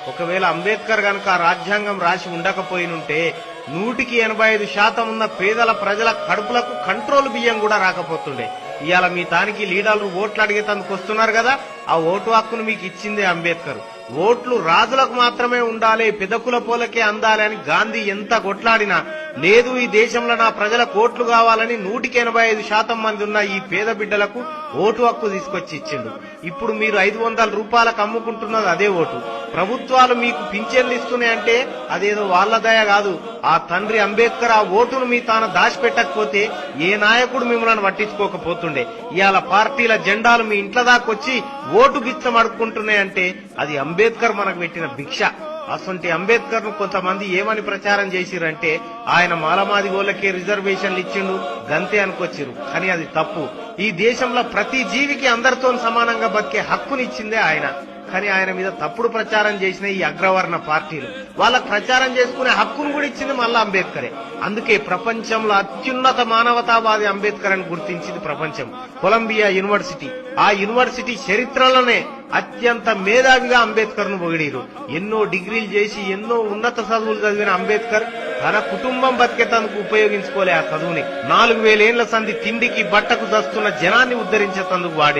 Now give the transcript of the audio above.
ఒకవేళ అంబేద్కర్ గనక రాజ్యాంగం రాసి ఉండకపోయినుంటే 100% ఉన్న పేదల ప్రజల కడుపులకు కంట్రోల్ బియ్యం కూడా రాకపోతుండే. ఇవాళ మీ తానికి లీడర్లు ఓట్లు అడిగేందుకు వస్తున్నారు కదా, ఆ ఓటు హక్కును మీకు ఇచ్చిందే అంబేద్కర్. ఓట్లు రాజులకు మాత్రమే ఉండాలి, పెదకుల పోలకే అందాలి అని గాంధీ ఎంత కొట్లాడినా లేదు, ఈ దేశంలో నా ప్రజలకు ఓట్లు కావాలని 185% మంది ఉన్న ఈ పేద బిడ్డలకు ఓటు హక్కు తీసుకొచ్చి ఇచ్చిండు. ఇప్పుడు మీరు 500 రూపాయలకు అమ్ముకుంటున్నది అదే ఓటు. ప్రభుత్వాలు మీకు పింఛన్లు ఇస్తున్నాయంటే అదేదో వాళ్ళ దయ కాదు, ఆ తండ్రి అంబేద్కర్ ఆ ఓటును మీ తాను దాచిపెట్టకపోతే ఏ నాయకుడు మిమ్మల్ని పట్టించుకోకపోతుండే. ఇవాళ పార్టీల జెండాలు మీ ఇంట్ల దాకొచ్చి ఓటు బిచ్చం అడుక్కుంటున్నాయంటే అది అంబేద్కర్ మనకు పెట్టిన భిక్ష. అసొంటి అంబేద్కర్ ను కొంతమంది ఏమని ప్రచారం చేసిరంటే ఆయన మాలమాదిగోళ్లకే రిజర్వేషన్లు ఇచ్చిండు గంతే అనుకొచ్చిరు. కానీ అది తప్పు. ఈ దేశంలో ప్రతి జీవికి అందరితో సమానంగా బతికే హక్కునిచ్చిందే ఆయన. కానీ ఆయన మీద తప్పుడు ప్రచారం చేసిన ఈ అగ్రవర్ణ పార్టీలు వాళ్ళకు ప్రచారం చేసుకునే హక్కును కూడా ఇచ్చింది మళ్ళా అంబేద్కరే. అందుకే ప్రపంచంలో అత్యున్నత మానవతావాది అంబేద్కర్ అని గుర్తించింది ప్రపంచం. కొలంబియా యూనివర్సిటీ, ఆ యూనివర్సిటీ చరిత్రలోనే అత్యంత మేధావిగా అంబేద్కర్ ను పొగిడిరు. ఎన్నో డిగ్రీలు చేసి ఎన్నో ఉన్నత చదువులు చదివిన అంబేద్కర్ తన కుటుంబం బతికేందుకు ఉపయోగించుకోలే ఆ చదువుని. 4000 ఏళ్ల సంధి తిండికి బట్టకు దస్తున్న జనాన్ని ఉద్ధరించేందుకు వాడే